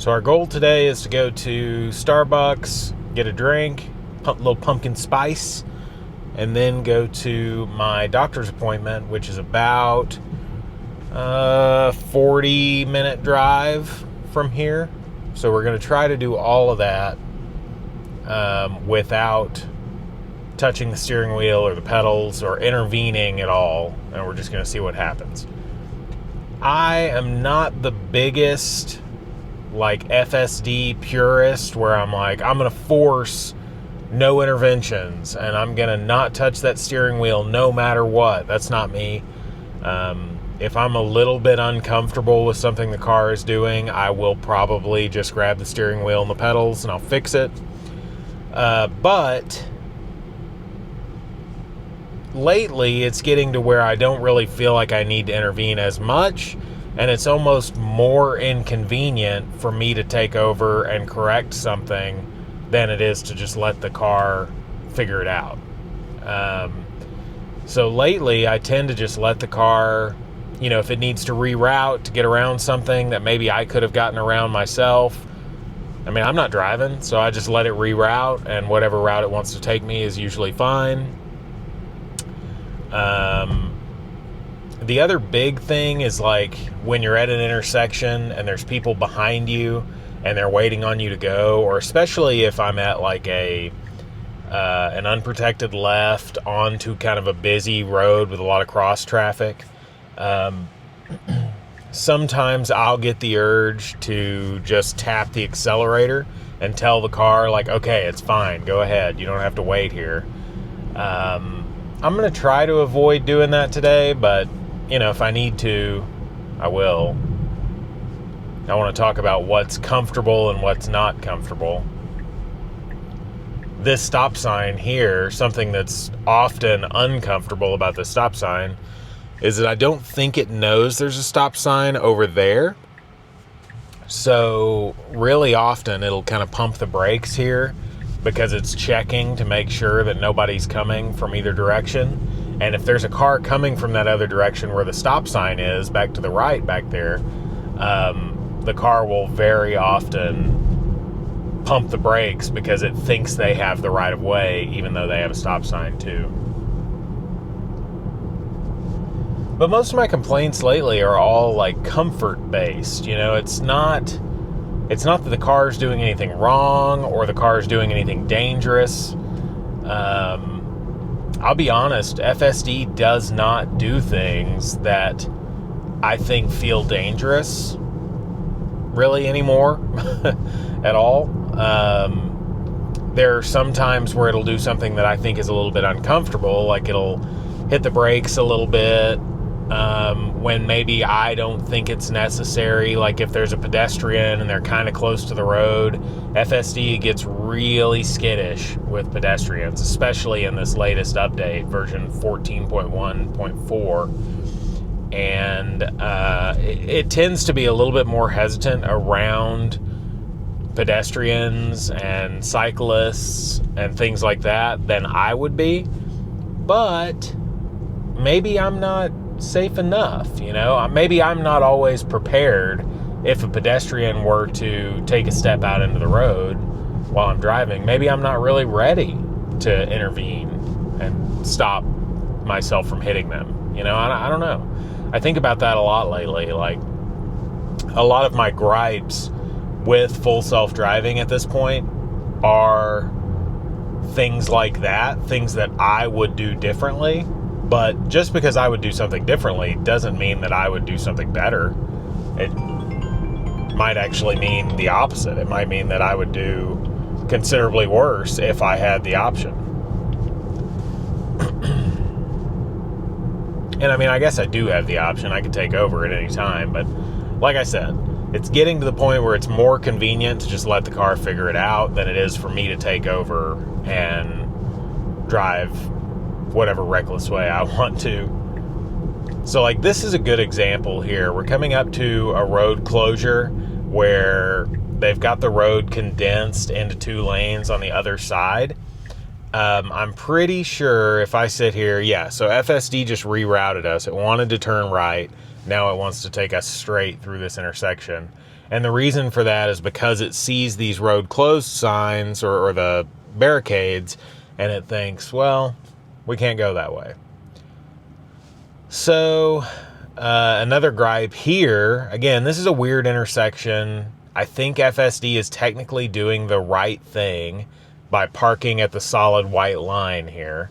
So our goal today is to go to Starbucks, get a drink, a little pumpkin spice, and then go to my doctor's appointment, which is about 40-minute drive from here. So we're going to try to do all of that without touching the steering wheel or the pedals or intervening at all, and we're just going to see what happens. I am not the biggest like FSD purist where I'm like, I'm going to force no interventions and I'm going to not touch that steering wheel no matter what. That's not me. If I'm a little bit uncomfortable with something the car is doing, I will probably just grab the steering wheel and the pedals and I'll fix it. But lately it's getting to where I don't really feel like I need to intervene as much, and it's almost more inconvenient for me to take over and correct something than it is to just let the car figure it out. So lately I tend to just let the car, if it needs to reroute to get around something that maybe I could have gotten around myself. I mean, I'm not driving, so I just let it reroute, and whatever route it wants to take me is usually fine. The other big thing is like when you're at an intersection and there's people behind you and they're waiting on you to go, or especially if I'm at like an unprotected left onto kind of a busy road with a lot of cross traffic. Sometimes I'll get the urge to just tap the accelerator and tell the car like, okay, it's fine, go ahead, you don't have to wait here. I'm going to try to avoid doing that today, but if I need to, I will. I want to talk about what's comfortable and what's not comfortable. This stop sign here, something that's often uncomfortable about the stop sign, is that I don't think it knows there's a stop sign over there. So really often it'll kind of pump the brakes here because it's checking to make sure that nobody's coming from either direction. And if there's a car coming from that other direction where the stop sign is, back to the right back there, the car will very often pump the brakes because it thinks they have the right of way, even though they have a stop sign too. But most of my complaints lately are all like comfort based. It's not that the car's doing anything wrong or the car's doing anything dangerous. I'll be honest, FSD does not do things that I think feel dangerous really anymore at all. There are some times where it'll do something that I think is a little bit uncomfortable, like it'll hit the brakes a little bit when maybe I don't think it's necessary. Like if there's a pedestrian and they're kind of close to the road, FSD gets really skittish with pedestrians, especially in this latest update, version 14.1.4. And it tends to be a little bit more hesitant around pedestrians and cyclists and things like that than I would be. But maybe I'm not safe enough, maybe I'm not always prepared if a pedestrian were to take a step out into the road while I'm driving. Maybe I'm not really ready to intervene and stop myself from hitting them. I don't know. I think about that a lot lately. Like a lot of my gripes with full self-driving at this point are things like that, things that I would do differently. But just because I would do something differently doesn't mean that I would do something better. It might actually mean the opposite. It might mean that I would do considerably worse if I had the option. And I mean, I guess I do have the option. I could take over at any time. But like I said, it's getting to the point where it's more convenient to just let the car figure it out than it is for me to take over and drive whatever reckless way I want to. So like this is a good example here. We're coming up to a road closure where they've got the road condensed into 2 lanes on the other side. I'm pretty sure if I sit here, so FSD just rerouted us. It wanted to turn right. Now it wants to take us straight through this intersection. And the reason for that is because it sees these road closed signs or the barricades, and it thinks, well, we can't go that way. So another gripe here, again, this is a weird intersection. I think FSD is technically doing the right thing by parking at the solid white line here.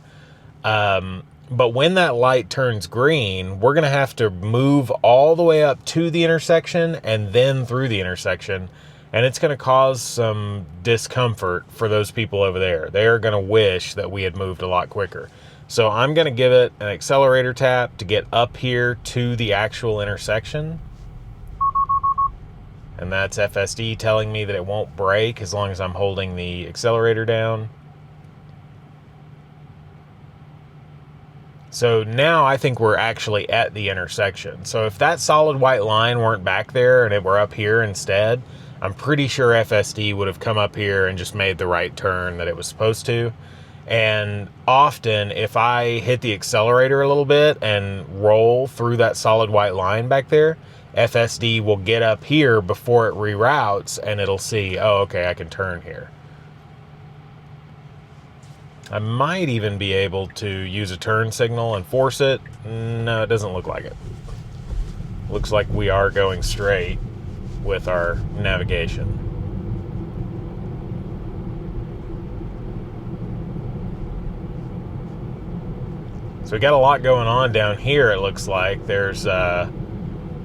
But when that light turns green, we're going to have to move all the way up to the intersection and then through the intersection. And it's going to cause some discomfort for those people over there. They are going to wish that we had moved a lot quicker. So I'm going to give it an accelerator tap to get up here to the actual intersection. And that's FSD telling me that it won't brake as long as I'm holding the accelerator down. So now I think we're actually at the intersection. So if that solid white line weren't back there and it were up here instead, I'm pretty sure FSD would have come up here and just made the right turn that it was supposed to. And often if I hit the accelerator a little bit and roll through that solid white line back there, FSD will get up here before it reroutes and it'll see, oh, okay, I can turn here. I might even be able to use a turn signal and force it. No, it doesn't look like it. Looks like we are going straight with our navigation. So we got a lot going on down here, it looks like. There's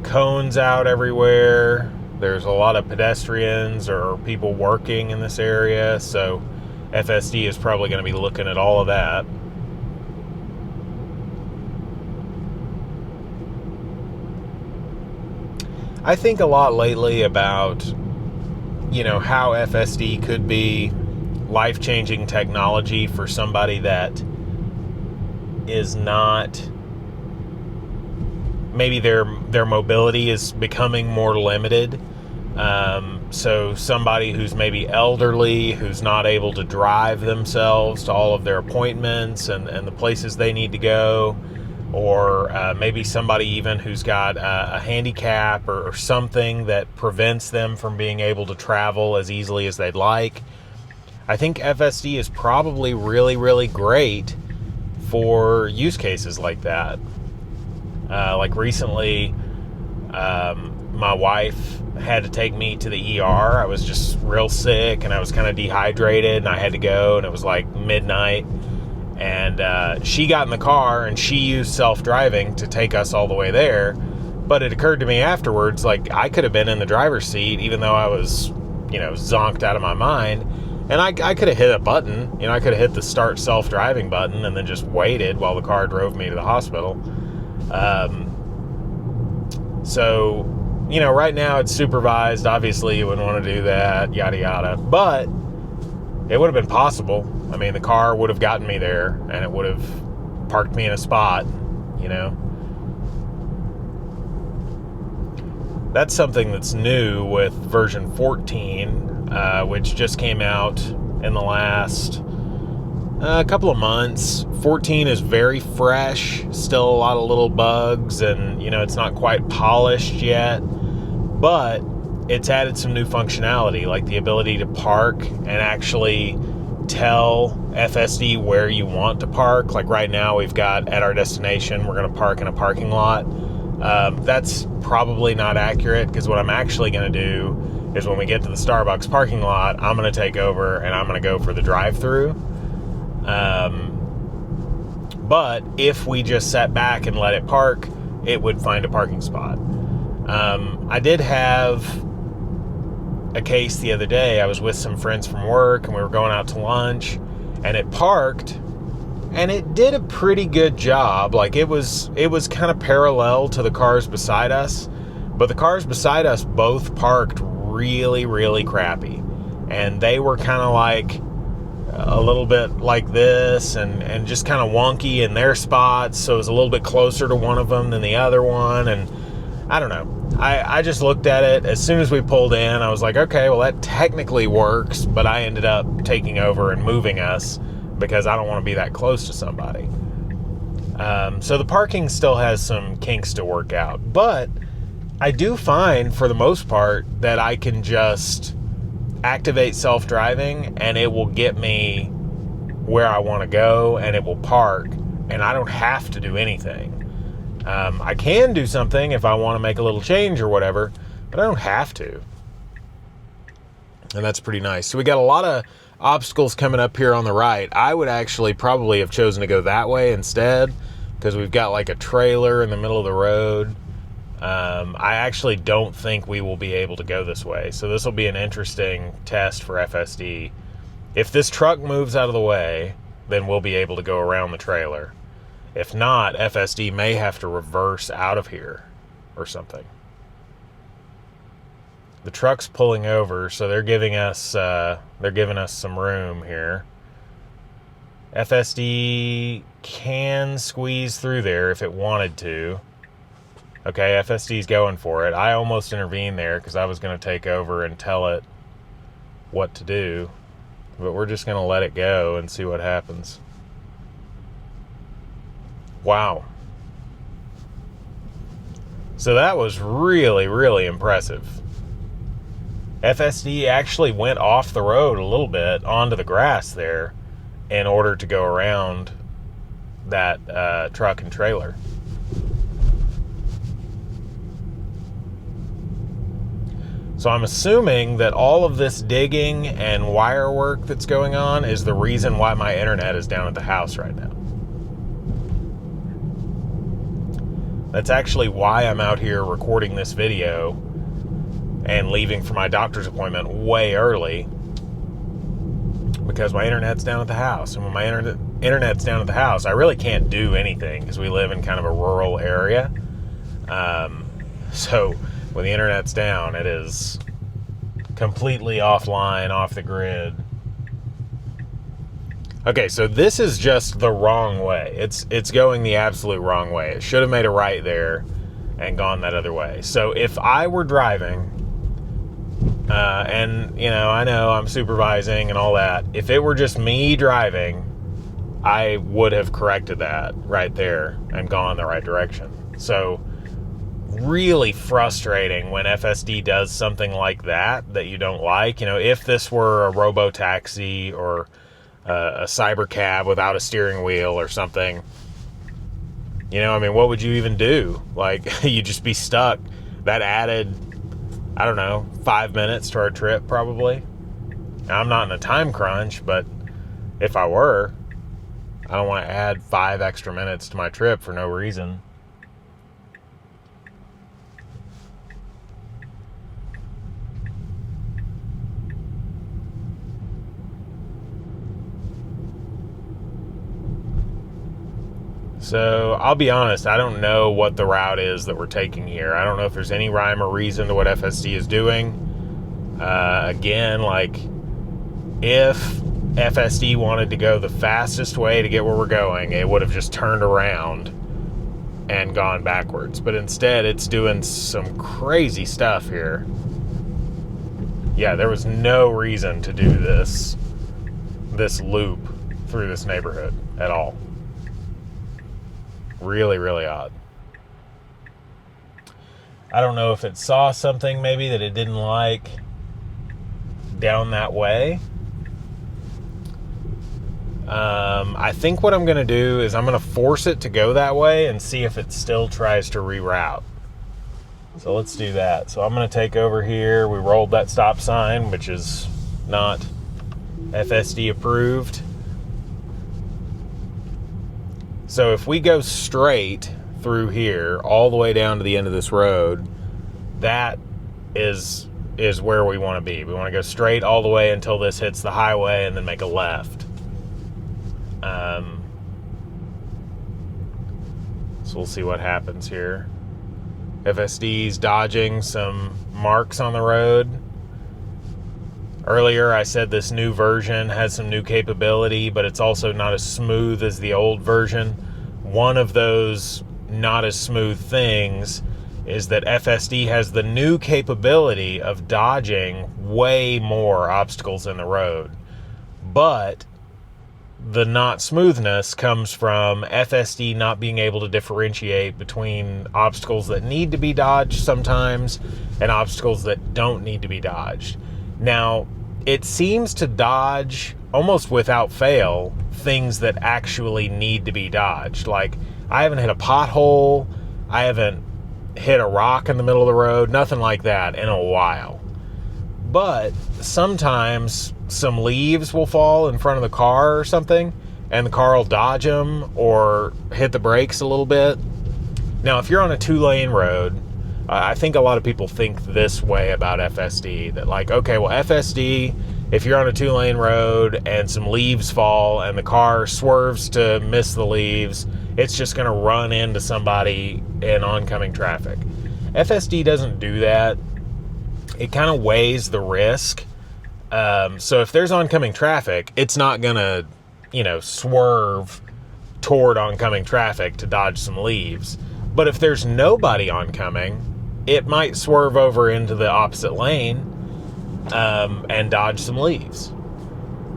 cones out everywhere. There's a lot of pedestrians or people working in this area, so FSD is probably going to be looking at all of that. I think a lot lately about, how FSD could be life-changing technology for somebody that is not, maybe their mobility is becoming more limited. So somebody who's maybe elderly, who's not able to drive themselves to all of their appointments and the places they need to go, or maybe somebody even who's got a handicap or something that prevents them from being able to travel as easily as they'd like. I think FSD is probably really, really great for use cases like that. Like recently, my wife had to take me to the ER. I was just real sick and I was kind of dehydrated and I had to go, and it was like midnight, and she got in the car and she used self-driving to take us all the way there. But it occurred to me afterwards, like, I could have been in the driver's seat even though I was, zonked out of my mind, and I could have hit a button. I could have hit the start self-driving button and then just waited while the car drove me to the hospital. So right now it's supervised. Obviously you wouldn't want to do that, yada, yada. But it would have been possible. I mean, the car would have gotten me there and it would have parked me in a spot, That's something that's new with version 14, which just came out in the last couple of months. 14 is very fresh, still a lot of little bugs, and it's not quite polished yet, but it's added some new functionality, like the ability to park and actually tell FSD where you want to park. Like right now we've got at our destination, we're going to park in a parking lot. That's probably not accurate, because what I'm actually going to do is when we get to the Starbucks parking lot, I'm going to take over and I'm going to go for the drive-through. But if we just sat back and let it park, it would find a parking spot. I did have a case the other day. I was with some friends from work and we were going out to lunch, and it parked, and it did a pretty good job. Like it was kind of parallel to the cars beside us, but the cars beside us both parked really, really crappy, and they were kind of like a little bit like this and just kind of wonky in their spots. So it was a little bit closer to one of them than the other one. And I don't know. I just looked at it. As soon as we pulled in, I was like, okay, well, that technically works, but I ended up taking over and moving us because I don't want to be that close to somebody. So the parking still has some kinks to work out, but I do find, for the most part, that I can just activate self-driving and it will get me where I want to go, and it will park, and I don't have to do anything. I can do something if I want to make a little change or whatever, but I don't have to. And that's pretty nice. So we got a lot of obstacles coming up here on the right. I would actually probably have chosen to go that way instead, because we've got like a trailer in the middle of the road. I actually don't think we will be able to go this way. So this will be an interesting test for FSD. If this truck moves out of the way, then we'll be able to go around the trailer. If not, FSD may have to reverse out of here or something. The truck's pulling over, so they're giving us some room here. FSD can squeeze through there if it wanted to. Okay, FSD's going for it. I almost intervened there because I was going to take over and tell it what to do. But we're just going to let it go and see what happens. Wow. So that was really, really impressive. FSD actually went off the road a little bit onto the grass there in order to go around that truck and trailer. So I'm assuming that all of this digging and wire work that's going on is the reason why my internet is down at the house right now. That's actually why I'm out here recording this video and leaving for my doctor's appointment way early, because my internet's down at the house. And when my internet's down at the house, I really can't do anything because we live in kind of a rural area. So when the internet's down, it is completely offline, off the grid. Okay, so this is just the wrong way. It's going the absolute wrong way. It should have made a right there and gone that other way. So if I were driving, and I know I'm supervising and all that, if it were just me driving, I would have corrected that right there and gone the right direction. So really frustrating when FSD does something like that you don't like. If this were a robo-taxi or a cyber cab without a steering wheel or something, what would you even do? Like, you'd just be stuck. That added, 5 minutes to our trip probably. Now, I'm not in a time crunch, but if I were, I don't want to add 5 extra minutes to my trip for no reason. So I'll be honest, I don't know what the route is that we're taking here. I don't know if there's any rhyme or reason to what FSD is doing. Again, like, if FSD wanted to go the fastest way to get where we're going, it would have just turned around and gone backwards. But instead, it's doing some crazy stuff here. Yeah, there was no reason to do this loop through this neighborhood at all. Really, really odd. I don't know if it saw something maybe that it didn't like down that way. I think what I'm going to do is I'm going to force it to go that way and see if it still tries to reroute. So let's do that. So I'm going to take over here. We rolled that stop sign, which is not FSD approved. So if we go straight through here, all the way down to the end of this road, that is where we want to be. We want to go straight all the way until this hits the highway and then make a left. So we'll see what happens here. FSD's dodging some marks on the road. Earlier I said this new version has some new capability, but it's also not as smooth as the old version. One of those not as smooth things is that FSD has the new capability of dodging way more obstacles in the road. But the not smoothness comes from FSD not being able to differentiate between obstacles that need to be dodged sometimes and obstacles that don't need to be dodged. Now, it seems to dodge almost without fail things that actually need to be dodged. Like, I haven't hit a pothole, I haven't hit a rock in the middle of the road, nothing like that in a while. But sometimes some leaves will fall in front of the car or something, and the car will dodge them or hit the brakes a little bit. Now, if you're on a 2-lane road, I think a lot of people think this way about FSD, that like, okay, well, FSD, if you're on a 2-lane road and some leaves fall and the car swerves to miss the leaves, it's just going to run into somebody in oncoming traffic. FSD doesn't do that. It kind of weighs the risk. So if there's oncoming traffic, it's not going to, swerve toward oncoming traffic to dodge some leaves. But if there's nobody oncoming, it might swerve over into the opposite lane and dodge some leaves.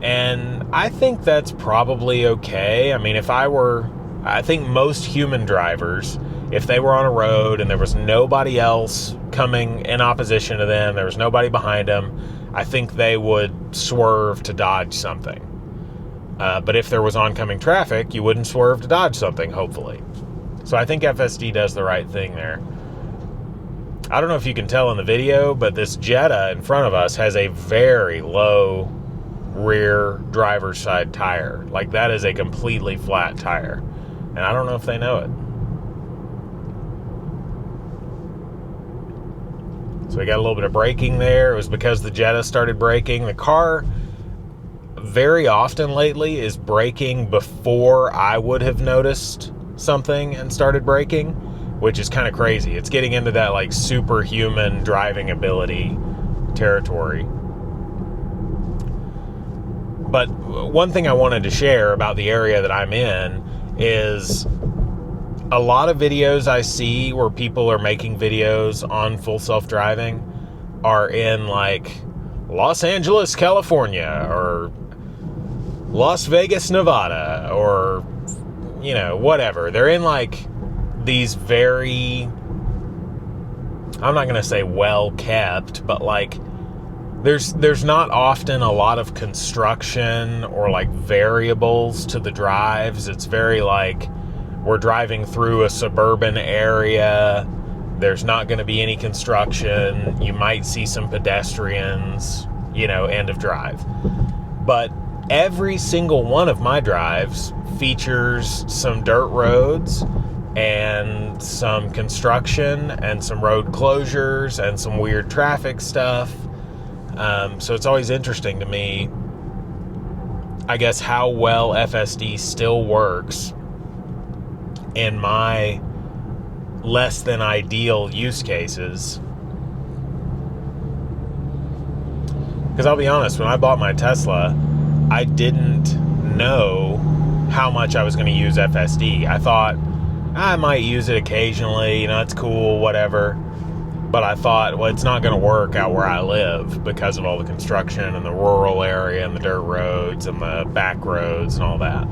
And I think that's probably okay. I mean, I think most human drivers, if they were on a road and there was nobody else coming in opposition to them, there was nobody behind them, I think they would swerve to dodge something. But if there was oncoming traffic, you wouldn't swerve to dodge something, hopefully. So I think FSD does the right thing there. I don't know if you can tell in the video, but this Jetta in front of us has a very low rear driver's side tire. Like, that is a completely flat tire. And I don't know if they know it. So we got a little bit of braking there. It was because the Jetta started braking. The car very often lately is braking before I would have noticed something and started braking, which is kind of crazy. It's getting into that like superhuman driving ability territory. But one thing I wanted to share about the area that I'm in is a lot of videos I see where people are making videos on full self-driving are in like Los Angeles, California, or Las Vegas, Nevada, or, whatever. They're in like these very, I'm not going to say well kept, but like there's not often a lot of construction or like variables to the drives. It's very like, we're driving through a suburban area. There's not going to be any construction. You might see some pedestrians, end of drive. But every single one of my drives features some dirt roads and some construction and some road closures and some weird traffic stuff. So it's always interesting to me, I guess, how well FSD still works in my less than ideal use cases. Because I'll be honest, when I bought my Tesla, I didn't know how much I was going to use FSD. I thought I might use it occasionally, it's cool, whatever. But I thought, well, it's not going to work out where I live because of all the construction and the rural area and the dirt roads and the back roads and all that.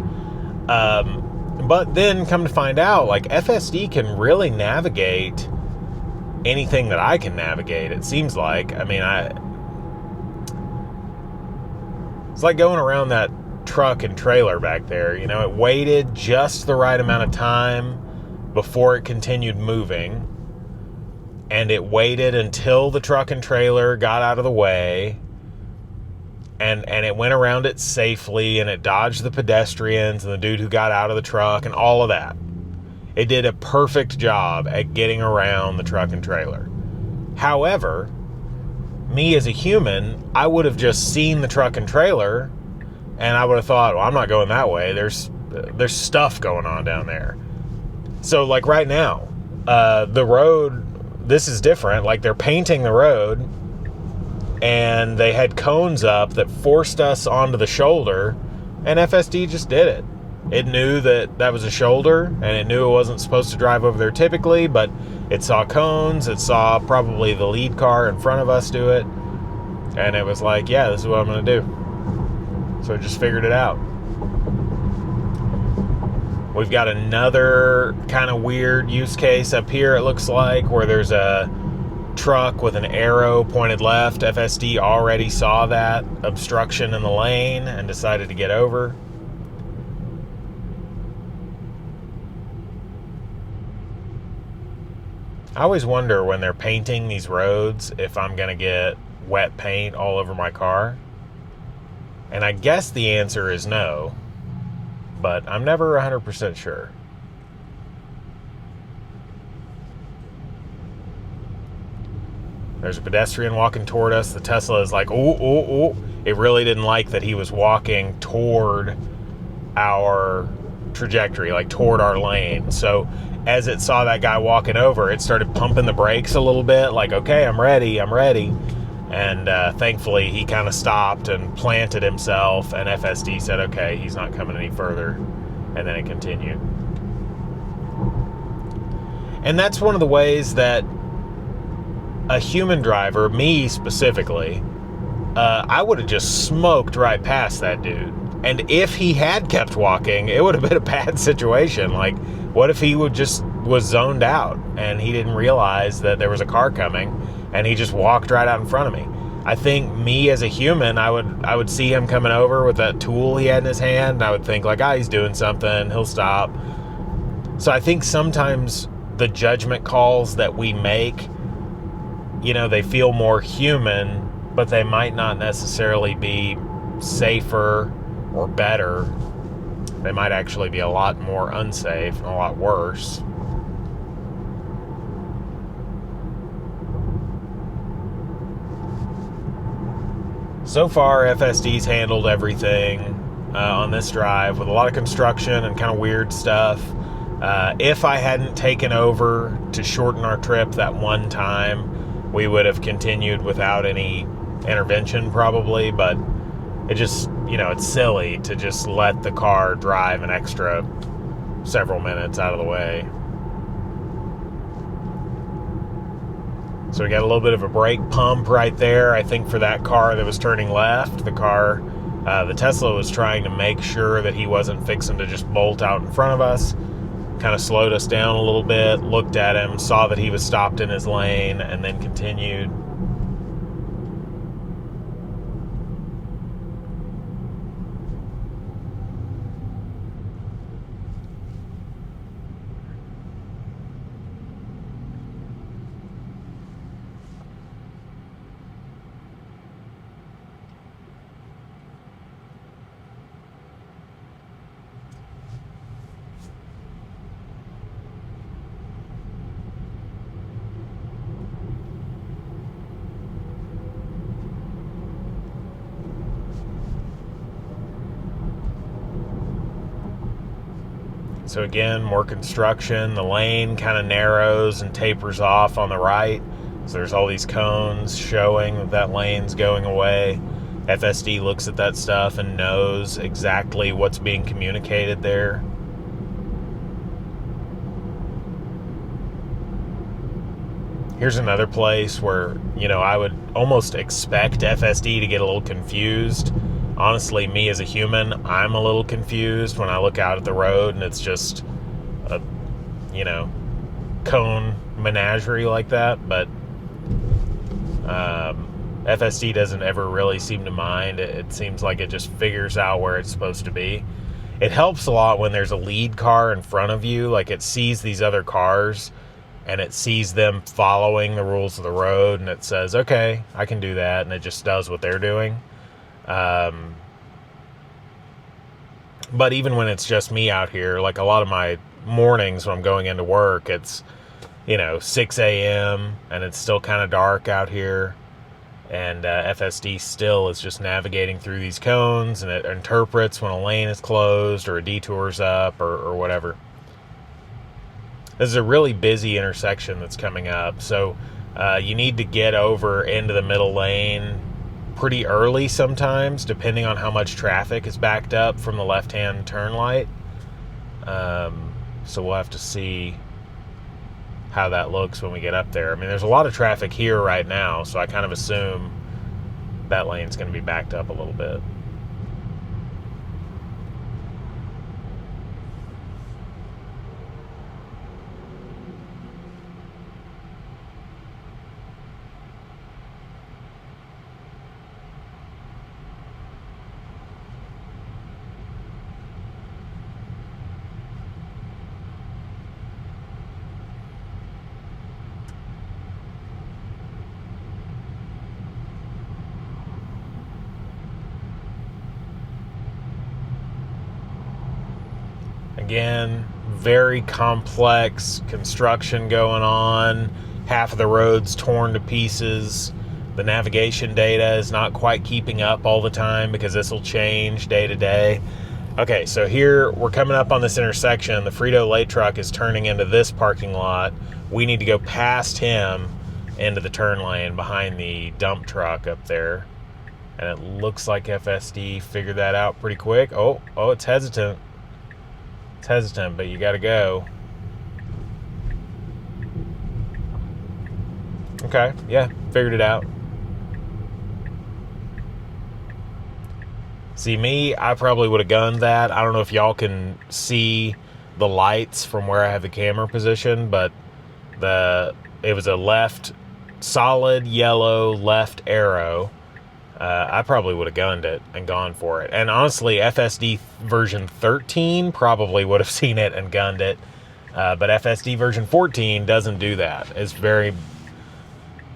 But then come to find out, like, FSD can really navigate anything that I can navigate, it seems like. I mean, it's like going around that truck and trailer back there. It waited just the right amount of time before it continued moving. And it waited until the truck and trailer got out of the way. And it went around it safely, and it dodged the pedestrians and the dude who got out of the truck and all of that. It did a perfect job at getting around the truck and trailer. However, me as a human, I would have just seen the truck and trailer, and I would have thought, well, I'm not going that way. There's stuff going on down there. So, like right now, the road, this is different. Like, they're painting the road, and they had cones up that forced us onto the shoulder, and FSD just did it. It knew that was a shoulder, and it knew it wasn't supposed to drive over there typically, but it saw cones, it saw probably the lead car in front of us do it, and it was like, yeah, this is what I'm going to do. So it just figured it out. We've got another kind of weird use case up here, it looks like, where there's a truck with an arrow pointed left. FSD already saw that obstruction in the lane and decided to get over. I always wonder when they're painting these roads if I'm going to get wet paint all over my car. And I guess the answer is no, but I'm never 100% sure. There's a pedestrian walking toward us. The Tesla is like, oh. It really didn't like that he was walking toward our trajectory, like toward our lane. So as it saw that guy walking over, it started pumping the brakes a little bit, like, okay, I'm ready. And thankfully, he kind of stopped and planted himself, and FSD said, okay, he's not coming any further. And then it continued. And that's one of the ways that a human driver, me specifically, I would have just smoked right past that dude. And if he had kept walking, it would have been a bad situation. Like, what if he was zoned out and he didn't realize that there was a car coming and he just walked right out in front of me? I think me as a human, I would see him coming over with that tool he had in his hand, and I would think like, he's doing something, he'll stop. So I think sometimes the judgment calls that we make, they feel more human, but they might not necessarily be safer or better. They might actually be a lot more unsafe and a lot worse. So far, FSD's handled everything on this drive with a lot of construction and kind of weird stuff. If I hadn't taken over to shorten our trip that one time, we would have continued without any intervention probably, but it just, it's silly to just let the car drive an extra several minutes out of the way. So we got a little bit of a brake pump right there, I think, for that car that was turning left. The Tesla was trying to make sure that he wasn't fixing to just bolt out in front of us. Kind of slowed us down a little bit, looked at him, saw that he was stopped in his lane, and then continued. So again, more construction. The lane kind of narrows and tapers off on the right. So there's all these cones showing that lane's going away. FSD looks at that stuff and knows exactly what's being communicated there. Here's another place where, I would almost expect FSD to get a little confused. Honestly, me as a human, I'm a little confused when I look out at the road and it's just a, cone menagerie like that. But FSD doesn't ever really seem to mind. It seems like it just figures out where it's supposed to be. It helps a lot when there's a lead car in front of you. Like, it sees these other cars and it sees them following the rules of the road, and it says, okay, I can do that, and it just does what they're doing. But even when it's just me out here, like a lot of my mornings when I'm going into work, it's, 6 a.m. and it's still kind of dark out here. And FSD still is just navigating through these cones, and it interprets when a lane is closed or a detour's up or whatever. This is a really busy intersection that's coming up. So you need to get over into the middle lane pretty early sometimes, depending on how much traffic is backed up from the left-hand turn light. So we'll have to see how that looks when we get up there. I mean, there's a lot of traffic here right now, so I kind of assume that lane's going to be backed up a little bit. Again, very complex construction going on. Half of the road's torn to pieces. The navigation data is not quite keeping up all the time because this will change day to day. Okay, so here we're coming up on this intersection. The Frito-Lay truck is turning into this parking lot. We need to go past him into the turn lane behind the dump truck up there. And it looks like FSD figured that out pretty quick. Oh, it's hesitant. It's hesitant, but you got to go. Okay, yeah, figured it out. See, me, I probably would have gunned that. I don't know if y'all can see the lights from where I have the camera position, but it was a left, solid yellow left arrow. I probably would have gunned it and gone for it. And honestly, FSD version 13 probably would have seen it and gunned it. But FSD version 14 doesn't do that. It's very,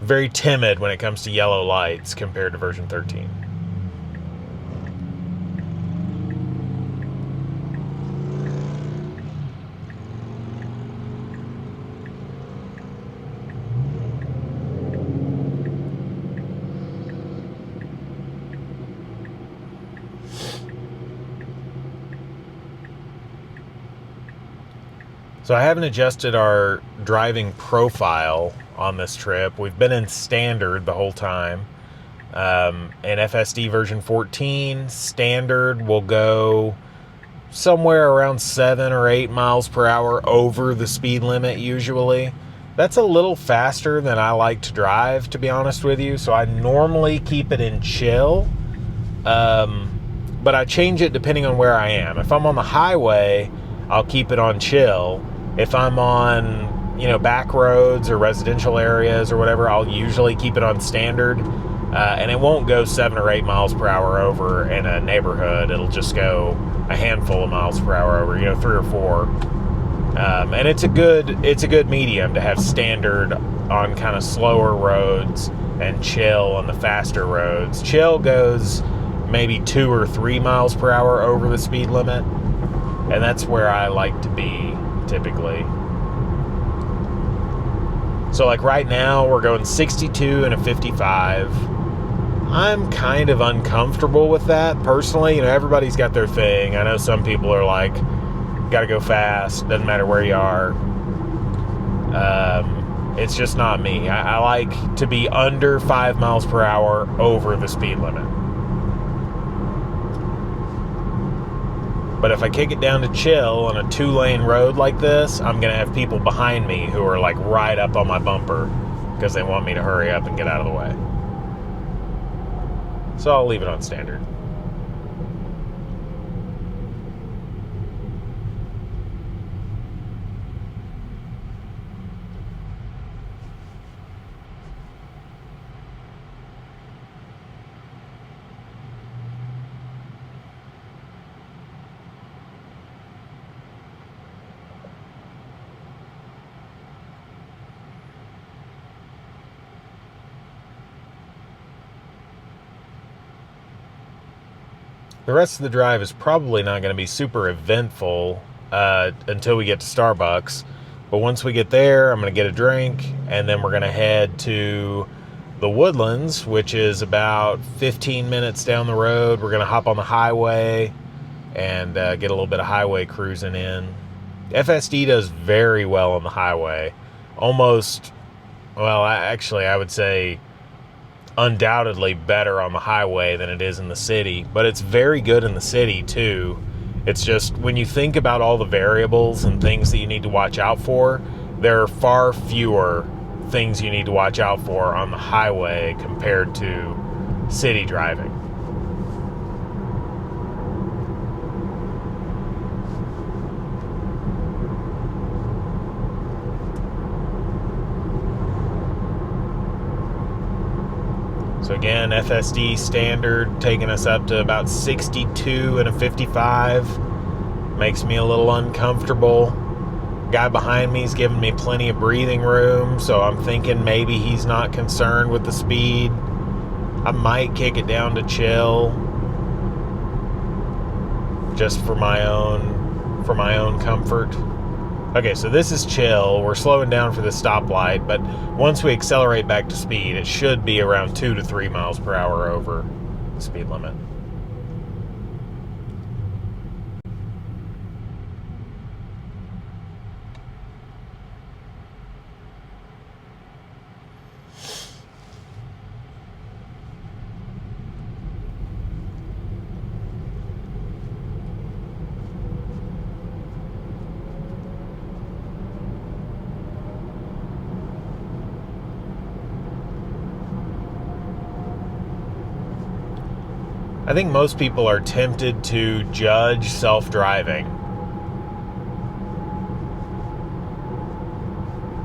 very timid when it comes to yellow lights compared to version 13. So I haven't adjusted our driving profile on this trip. We've been in standard the whole time. In FSD version 14, standard will go somewhere around 7 or 8 miles per hour over the speed limit usually. That's a little faster than I like to drive, to be honest with you. So I normally keep it in chill. But I change it depending on where I am. If I'm on the highway, I'll keep it on chill. If I'm on, back roads or residential areas or whatever, I'll usually keep it on standard. And it won't go 7 or 8 miles per hour over in a neighborhood. It'll just go a handful of miles per hour over, 3 or 4. And it's a good medium to have standard on kind of slower roads and chill on the faster roads. Chill goes maybe 2 or 3 miles per hour over the speed limit. And that's where I like to be typically. So like right now we're going 62 and a 55. I'm kind of uncomfortable with that personally. Everybody's got their thing. I know some people are like, gotta go fast, doesn't matter where you are. It's just not me. I like to be under 5 miles per hour over the speed limit. But if I kick it down to chill on a 2-lane road like this, I'm going to have people behind me who are like right up on my bumper because they want me to hurry up and get out of the way. So I'll leave it on standard. The rest of the drive is probably not going to be super eventful until we get to Starbucks. But once we get there, I'm going to get a drink, and then we're going to head to the Woodlands, which is about 15 minutes down the road. We're going to hop on the highway and get a little bit of highway cruising in. FSD does very well on the highway. Almost, I would say undoubtedly better on the highway than it is in the city, but it's very good in the city too. It's just when you think about all the variables and things that you need to watch out for, there are far fewer things you need to watch out for on the highway compared to city driving. So again, FSD standard taking us up to about 62 and a 55. Makes me a little uncomfortable. Guy behind me is giving me plenty of breathing room, so I'm thinking maybe he's not concerned with the speed. I might kick it down to chill just for my own for my own comfort. Okay, so this is chill. We're slowing down for the stoplight, but once we accelerate back to speed, it should be around 2 to 3 miles per hour over the speed limit. I think most people are tempted to judge self-driving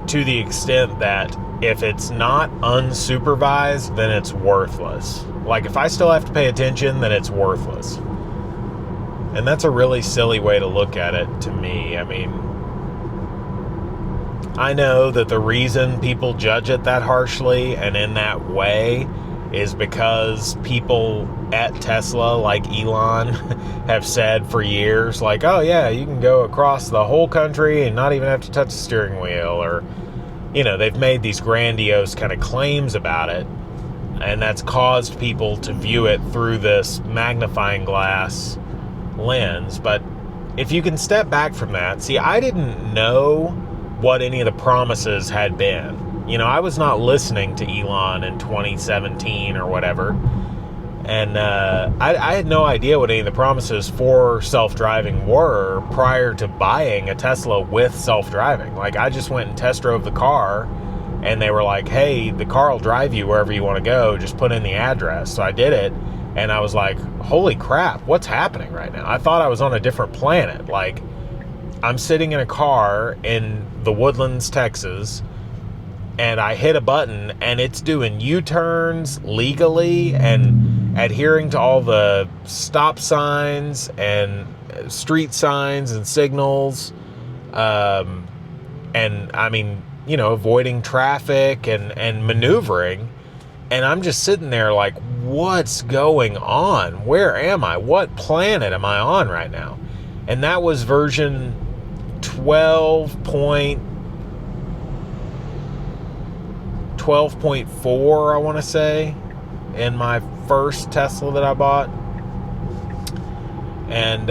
to the extent that if it's not unsupervised, then it's worthless. Like, if I still have to pay attention, then it's worthless. And that's a really silly way to look at it to me. I mean, I know that the reason people judge it that harshly and in that way is because people at Tesla, like Elon, have said for years, like, oh yeah, you can go across the whole country and not even have to touch the steering wheel, or, you know, they've made these grandiose kind of claims about it, and that's caused people to view it through this magnifying glass lens. But if you can step back from that, see, I didn't know what any of the promises had been. You know, I was not listening to Elon in 2017 or whatever. And I had no idea what any of the promises for self-driving were prior to buying a Tesla with self-driving. Like, I just went and test drove the car, and they were like, hey, the car will drive you wherever you want to go. Just put in the address. So I did it, and I was like, holy crap, what's happening right now? I thought I was on a different planet. Like, I'm sitting in a car in the Woodlands, Texas, and I hit a button, and it's doing U-turns legally and adhering to all the stop signs and street signs and signals. And I mean, you know, avoiding traffic and maneuvering. And I'm just sitting there like, what's going on? Where am I? What planet am I on right now? And that was version 12.4, I want to say, in my first Tesla that I bought. And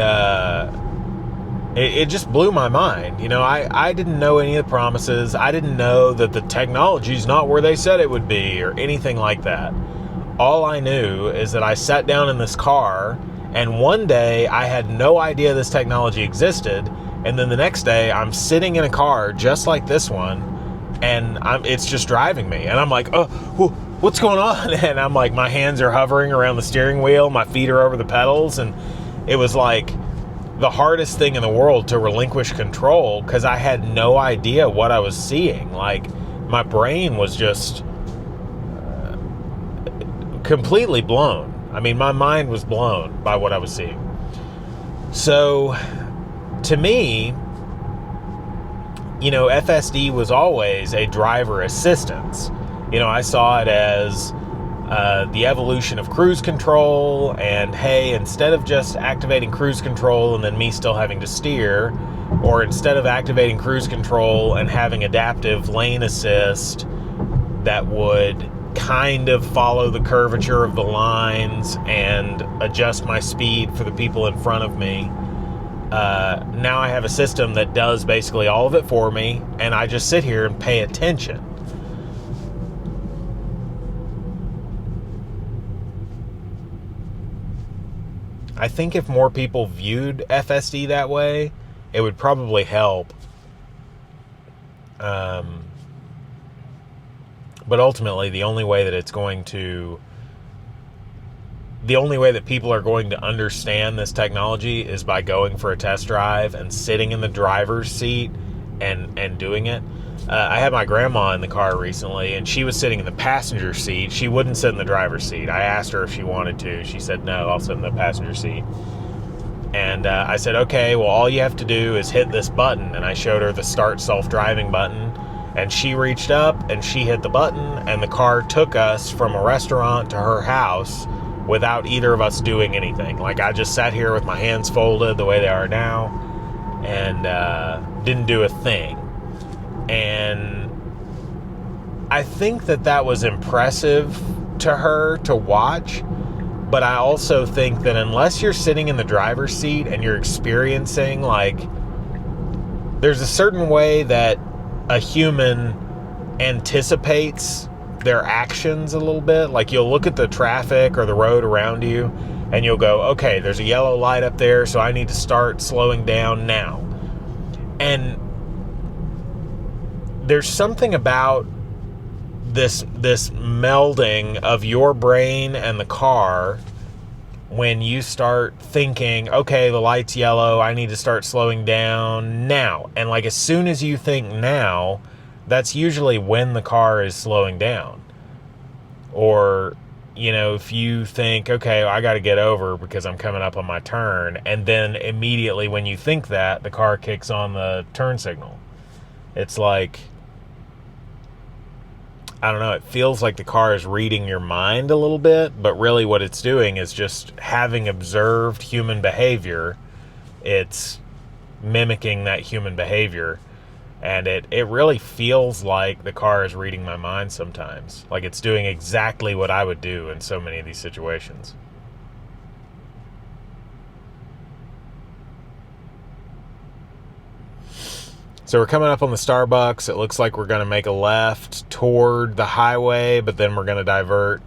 it just blew my mind. You know, I didn't know any of the promises. I didn't know that the technology's not where they said it would be or anything like that. All I knew is that I sat down in this car, and one day I had no idea this technology existed, and then the next day I'm sitting in a car just like this one, and it's just driving me, and I'm like, oh, what's going on? And I'm like, my hands are hovering around the steering wheel, my feet are over the pedals, and it was like the hardest thing in the world to relinquish control, because I had no idea what I was seeing. Like, my brain was just completely blown. I mean, my mind was blown by what I was seeing. So, to me, you know, FSD was always a driver assistance. You know, I saw it as the evolution of cruise control, and hey, instead of just activating cruise control and then me still having to steer, or instead of activating cruise control and having adaptive lane assist that would kind of follow the curvature of the lines and adjust my speed for the people in front of me, now I have a system that does basically all of it for me, and I just sit here and pay attention. I think if more people viewed FSD that way, it would probably help. But ultimately, the only way that people are going to understand this technology is by going for a test drive and sitting in the driver's seat and doing it. I had my grandma in the car recently, and she was sitting in the passenger seat. She wouldn't sit in the driver's seat. I asked her if she wanted to. She said, no, I'll sit in the passenger seat. And I said, okay, well, all you have to do is hit this button. And I showed her the start self-driving button. And she reached up and she hit the button, and the car took us from a restaurant to her house without either of us doing anything. Like, I just sat here with my hands folded the way they are now, and didn't do a thing. And I think that was impressive to her to watch, but I also think that unless you're sitting in the driver's seat and you're experiencing, like, there's a certain way that a human anticipates their actions a little bit. Like, you'll look at the traffic or the road around you and you'll go, okay, there's a yellow light up there, so I need to start slowing down now. And there's something about this melding of your brain and the car when you start thinking, okay, the light's yellow, I need to start slowing down now. And like, as soon as you think now, that's usually when the car is slowing down. Or, you know, if you think, okay, I got to get over because I'm coming up on my turn, and then immediately when you think that, the car kicks on the turn signal. It's like, I don't know, it feels like the car is reading your mind a little bit, but really what it's doing is just having observed human behavior, it's mimicking that human behavior. And it really feels like the car is reading my mind sometimes. Like, it's doing exactly what I would do in so many of these situations. So we're coming up on the Starbucks. It looks like we're going to make a left toward the highway, but then we're going to divert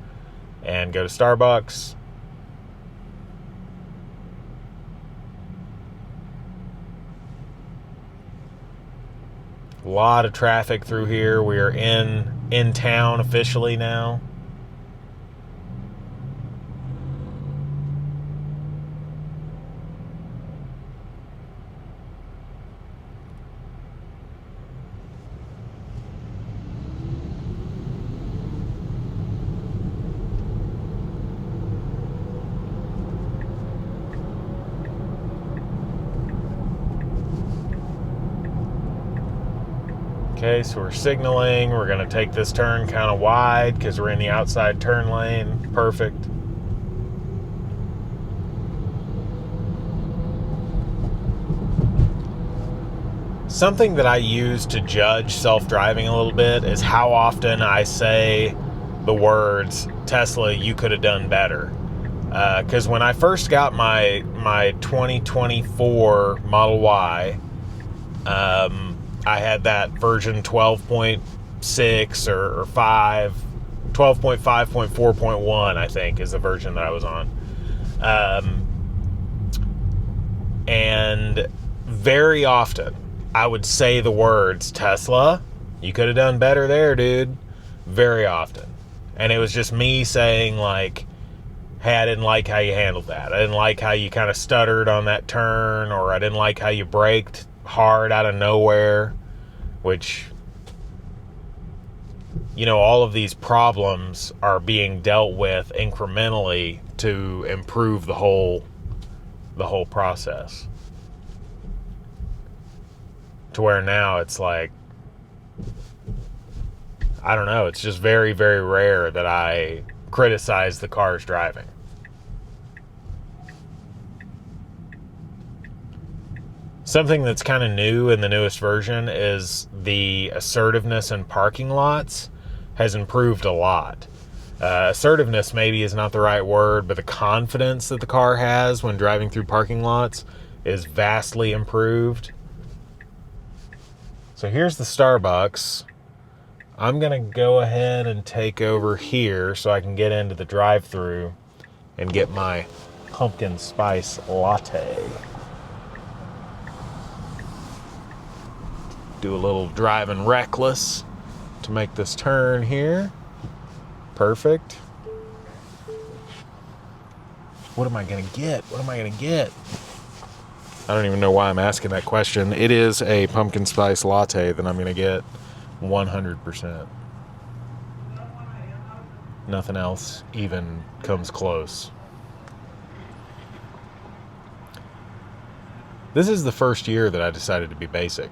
and go to Starbucks. A lot of traffic through here. We are in town officially now. Okay, so we're signaling. We're going to take this turn kind of wide because we're in the outside turn lane. Perfect. Something that I use to judge self-driving a little bit is how often I say the words, Tesla, you could have done better. Because when I first got my 2024 Model Y, I had that version 12.6 or 5, 12.5.4.1, I think, is the version that I was on. And very often, I would say the words, Tesla, you could have done better there, dude. Very often. And it was just me saying, like, hey, I didn't like how you handled that. I didn't like how you kind of stuttered on that turn, or I didn't like how you braked hard out of nowhere, which, you know, all of these problems are being dealt with incrementally to improve the whole process. To where now it's like, I don't know, it's just very, very rare that I criticize the car's driving. Something that's kind of new in the newest version is the assertiveness in parking lots has improved a lot. Assertiveness maybe is not the right word, but the confidence that the car has when driving through parking lots is vastly improved. So here's the Starbucks. I'm going to go ahead and take over here so I can get into the drive-thru and get my pumpkin spice latte. Do a little driving reckless to make this turn here. Perfect. What am I going to get? What am I going to get? I don't even know why I'm asking that question. It is a pumpkin spice latte that I'm going to get 100%. Nothing else even comes close. This is the first year that I decided to be basic.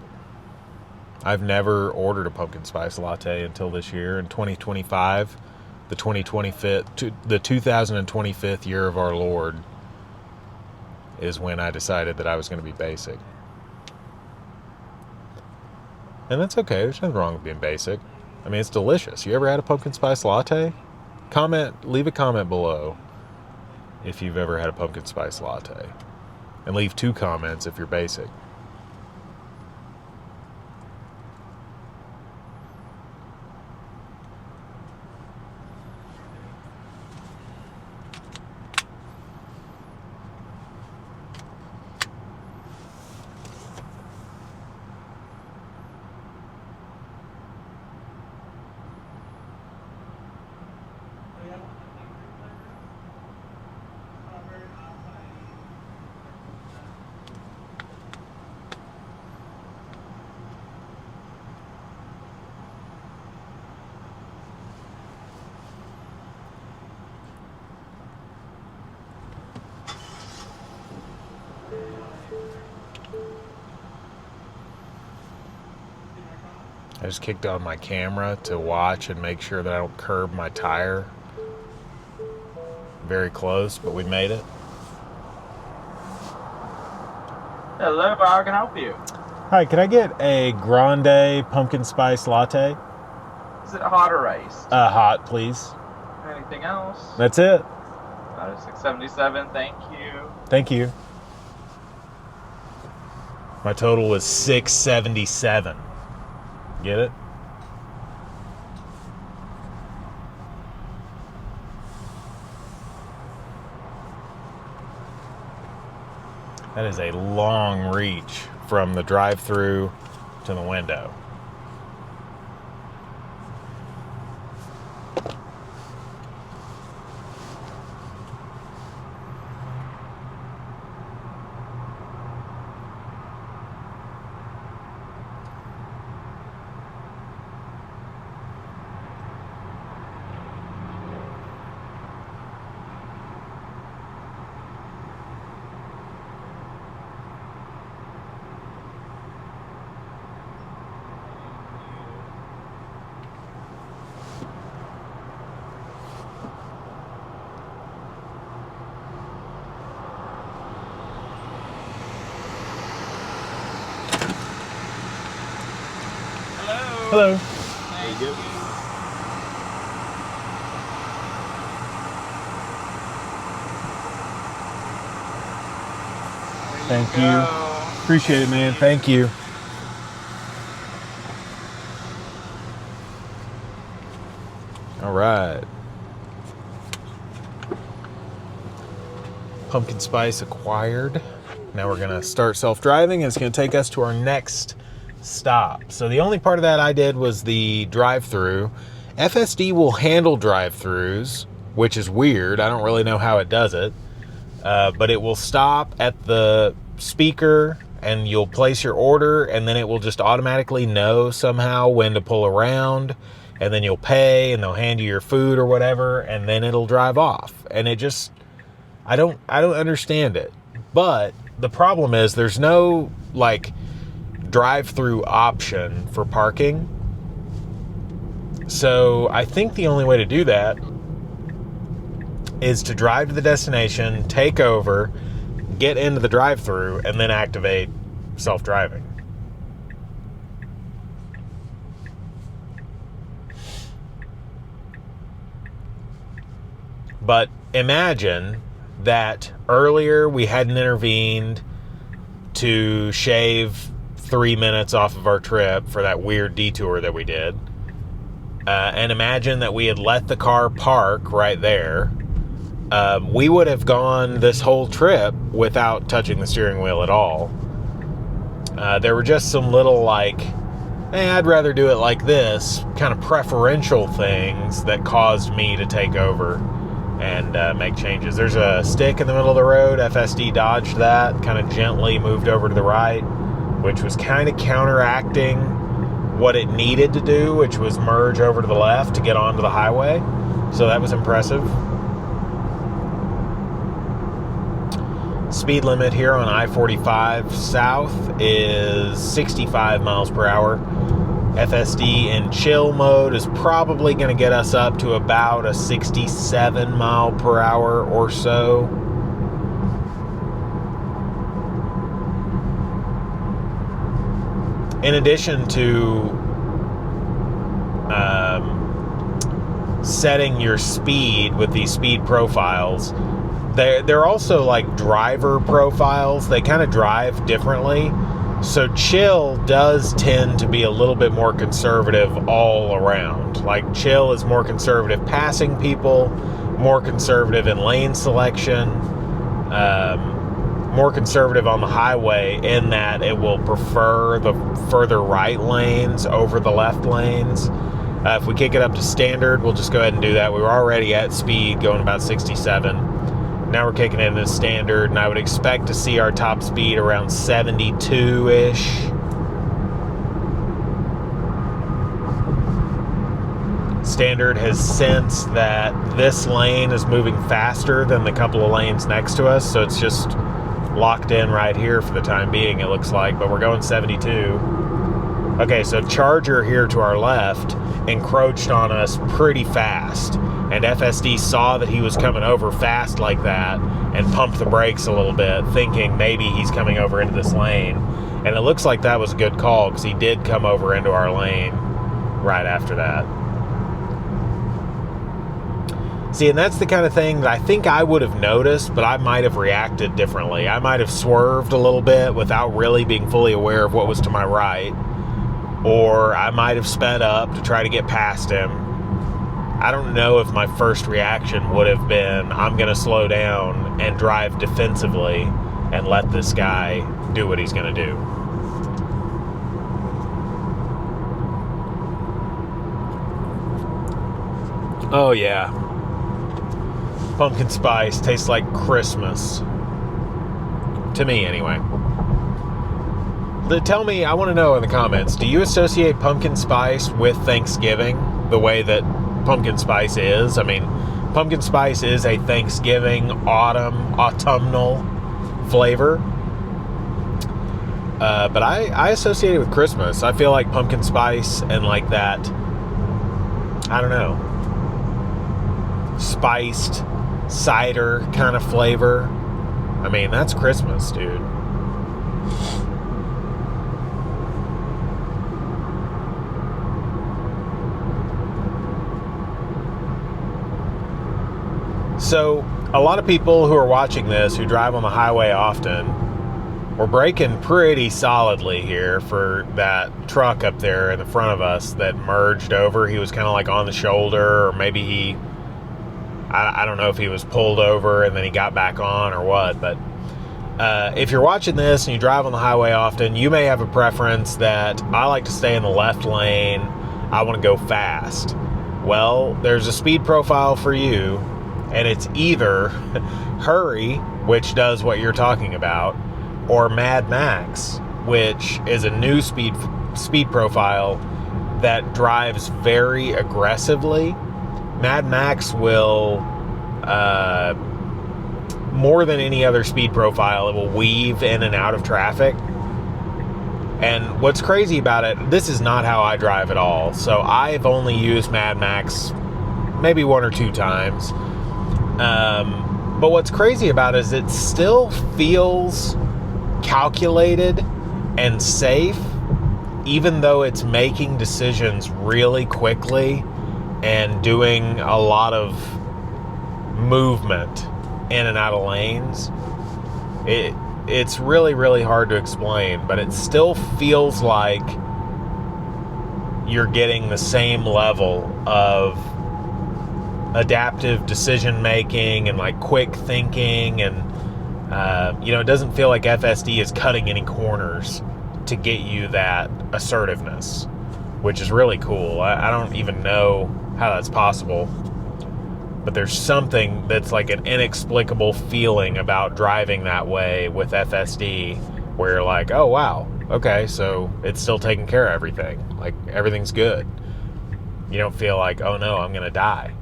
I've never ordered a pumpkin spice latte until this year. In 2025, the 2025th year of our Lord, is when I decided that I was going to be basic. And that's okay. There's nothing wrong with being basic. I mean, it's delicious. You ever had a pumpkin spice latte? Leave a comment below if you've ever had a pumpkin spice latte. And leave 2 comments if you're basic. I just kicked on my camera to watch and make sure that I don't curb my tire. Very close, but we made it. Hello, how can I help you? Hi, can I get a grande pumpkin spice latte? Is it hot or iced? Hot, please. Anything else? That's it. That is $6.77. Thank you. Thank you. My total was $6.77. Get it? That is a long reach from the drive-through to the window. Hello. There you go. Thank you. Appreciate it, man. Thank you. All right. Pumpkin spice acquired. Now we're going to start self-driving, and it's going to take us to our next stop. So the only part of that I did was the drive-through. FSD will handle drive-throughs, which is weird. I don't really know how it does it. But it will stop at the speaker and you'll place your order, and then it will just automatically know somehow when to pull around, and then you'll pay and they'll hand you your food or whatever, and then it'll drive off. And it just, I don't understand it. But the problem is there's no like drive-through option for parking. So I think the only way to do that is to drive to the destination, take over, get into the drive-through, and then activate self-driving. But imagine that earlier we hadn't intervened to shave 3 minutes off of our trip for that weird detour that we did. And imagine that we had let the car park right there. We would have gone this whole trip without touching the steering wheel at all. There were just some little like, I'd rather do it like this, kind of preferential things that caused me to take over and make changes. There's a stick in the middle of the road. FSD dodged that, kind of gently moved over to the right, which was kind of counteracting what it needed to do, which was merge over to the left to get onto the highway. So that was impressive. Speed limit here on I-45 South is 65 miles per hour. FSD in chill mode is probably going to get us up to about a 67 mile per hour or so. in addition to setting your speed with these speed profiles, they're also like driver profiles. They kind of drive differently. So chill does tend to be a little bit more conservative all around. Like chill is more conservative passing people, more conservative in lane selection, more conservative on the highway in that it will prefer the further right lanes over the left lanes. If we kick it up to standard, we'll just go ahead and do that. We were already at speed going about 67. Now we're kicking it into standard, and I would expect to see our top speed around 72-ish. Standard has sensed that this lane is moving faster than the couple of lanes next to us, so it's just locked in right here for the time being, it looks like, but we're going 72. Okay, so Charger here to our left encroached on us pretty fast, and FSD saw that he was coming over fast like that and pumped the brakes a little bit, thinking maybe he's coming over into this lane. And it looks like that was a good call, because he did come over into our lane right after that. See, and that's the kind of thing that I think I would have noticed, but I might have reacted differently. I might have swerved a little bit without really being fully aware of what was to my right, or I might have sped up to try to get past him. I don't know if my first reaction would have been, I'm going to slow down and drive defensively and let this guy do what he's going to do. Oh yeah. Pumpkin spice tastes like Christmas. To me, anyway. Tell me, I want to know in the comments, do you associate pumpkin spice with Thanksgiving the way that pumpkin spice is? I mean, pumpkin spice is a Thanksgiving autumnal flavor. But I associate it with Christmas. I feel like pumpkin spice and like that, I don't know, spiced cider kind of flavor. I mean, that's Christmas, dude. So, a lot of people who are watching this, who drive on the highway often, were braking pretty solidly here for that truck up there in the front of us that merged over. He was kind of like on the shoulder, or maybe I don't know if he was pulled over and then he got back on or what, but if you're watching this and you drive on the highway often, you may have a preference that I like to stay in the left lane, I want to go fast. Well, there's a speed profile for you, and it's either Hurry, which does what you're talking about, or Mad Max, which is a new speed profile that drives very aggressively. Mad Max will, more than any other speed profile, it will weave in and out of traffic. And what's crazy about it, this is not how I drive at all. So I've only used Mad Max maybe one or two times. But what's crazy about it is it still feels calculated and safe, even though it's making decisions really quickly and doing a lot of movement in and out of lanes. It's really, really hard to explain, but it still feels like you're getting the same level of adaptive decision making and like quick thinking, and it doesn't feel like FSD is cutting any corners to get you that assertiveness, which is really cool. I don't even know how that's possible, but there's something that's like an inexplicable feeling about driving that way with FSD, where you're like, oh wow, okay, so it's still taking care of everything, like everything's good. You don't feel like, oh no, I'm gonna die.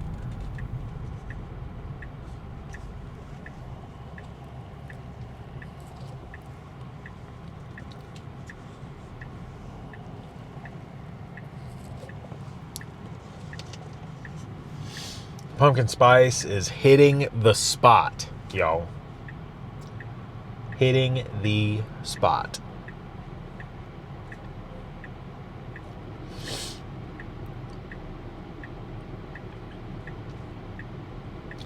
Pumpkin spice is hitting the spot, y'all. Hitting the spot.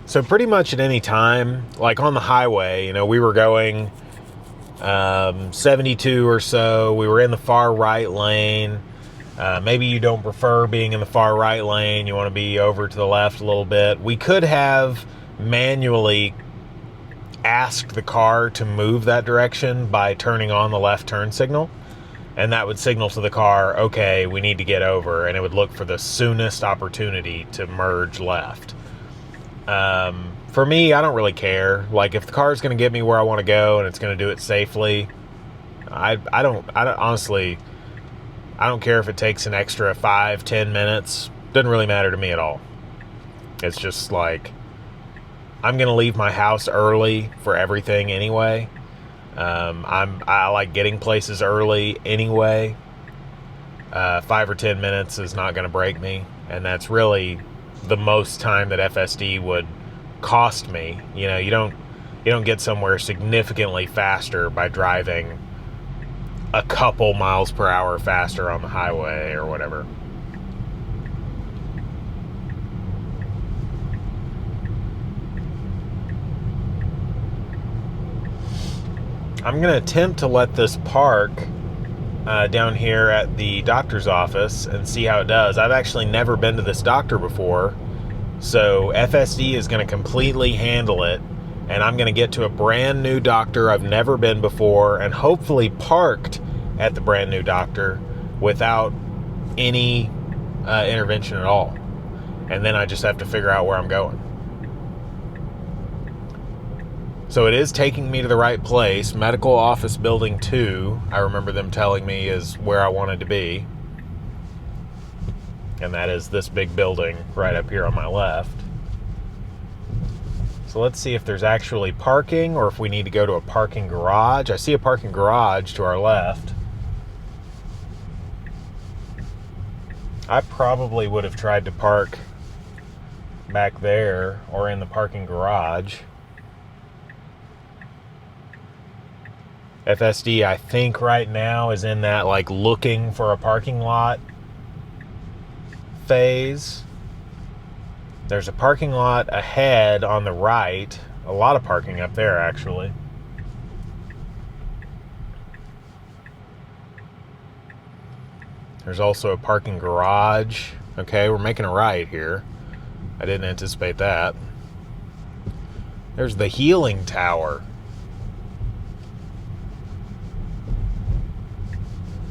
So pretty much at any time, like on the highway, we were going 72 or so. We were in the far right lane. Maybe you don't prefer being in the far right lane. You want to be over to the left a little bit. We could have manually asked the car to move that direction by turning on the left turn signal. And that would signal to the car, okay, we need to get over. And it would look for the soonest opportunity to merge left. For me, I don't really care. Like, if the car is going to get me where I want to go and it's going to do it safely, I don't honestly, I don't care if it takes an extra 5-10 minutes. Doesn't really matter to me at all. It's just like, I'm going to leave my house early for everything anyway. I like getting places early anyway. 5 or 10 minutes is not going to break me. And that's really the most time that FSD would cost me. You don't get somewhere significantly faster by driving a couple miles per hour faster on the highway or whatever. I'm going to attempt to let this park down here at the doctor's office and see how it does. I've actually never been to this doctor before, so FSD is going to completely handle it, and I'm going to get to a brand new doctor I've never been before, and hopefully parked at the brand new doctor without any intervention at all. And then I just have to figure out where I'm going. So it is taking me to the right place. Medical Office Building 2, I remember them telling me, is where I wanted to be. And that is this big building right up here on my left. So let's see if there's actually parking or if we need to go to a parking garage. I see a parking garage to our left. I probably would have tried to park back there or in the parking garage. FSD, I think right now is in that like looking for a parking lot phase. There's a parking lot ahead on the right. A lot of parking up there, actually. There's also a parking garage. Okay, we're making a right here. I didn't anticipate that. There's the healing tower.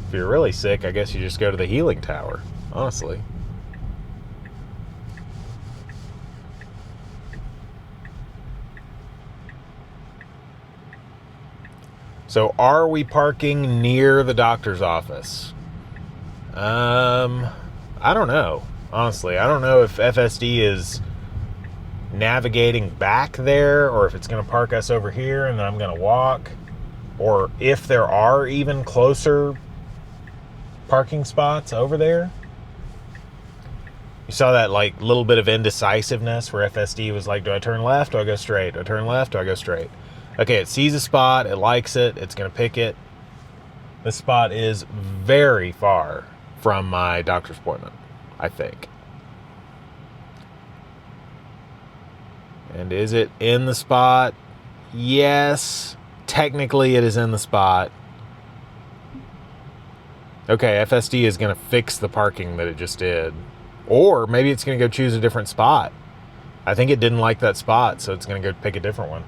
If you're really sick, I guess you just go to the healing tower, honestly. So are we parking near the doctor's office? I don't know. Honestly, I don't know if FSD is navigating back there or if it's going to park us over here and then I'm going to walk, or if there are even closer parking spots over there. You saw that like little bit of indecisiveness where FSD was like, do I turn left? Do I go straight? Do I turn left? Do I go straight? Okay, it sees a spot, it likes it, it's going to pick it. This spot is very far from my doctor's appointment, I think. And is it in the spot? Yes, technically it is in the spot. Okay, FSD is going to fix the parking that it just did. Or maybe it's going to go choose a different spot. I think it didn't like that spot, so it's going to go pick a different one.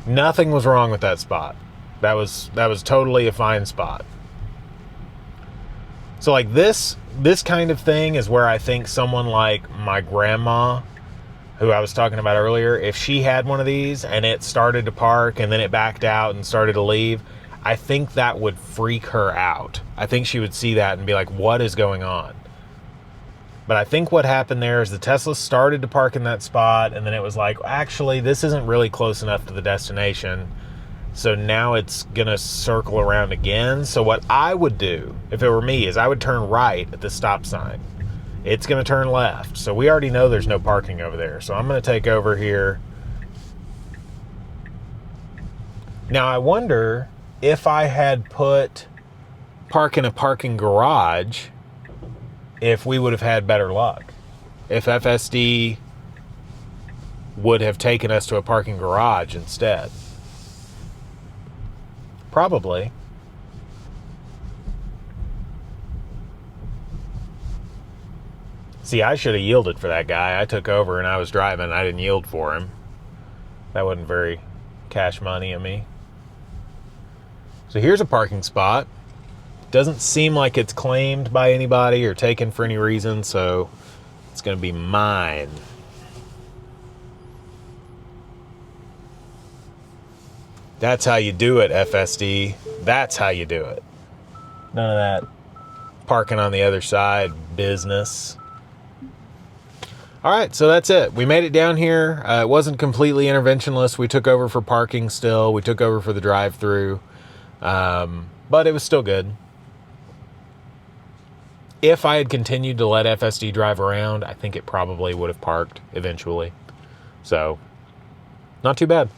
Nothing was wrong with that spot. That was totally a fine spot. So like this kind of thing is where I think someone like my grandma, who I was talking about earlier, if she had one of these and it started to park and then it backed out and started to leave, I think that would freak her out. I think she would see that and be like, what is going on? But I think what happened there is the Tesla started to park in that spot, and then it was like, actually, this isn't really close enough to the destination. So now it's going to circle around again. So what I would do, if it were me, is I would turn right at the stop sign. It's going to turn left. So we already know there's no parking over there. So I'm going to take over here. Now I wonder if I had put park in a parking garage, if we would have had better luck. If FSD would have taken us to a parking garage instead. Probably. See, I should have yielded for that guy. I took over and I was driving. I didn't yield for him. That wasn't very cash money of me. So here's a parking spot. Doesn't seem like it's claimed by anybody or taken for any reason, so it's going to be mine. That's how you do it, FSD. That's how you do it. None of that parking on the other side business. All right, so that's it. We made it down here. It wasn't completely interventionless. We took over for parking still. We took over for the drive-through. But it was still good. If I had continued to let FSD drive around, I think it probably would have parked eventually. So, not too bad.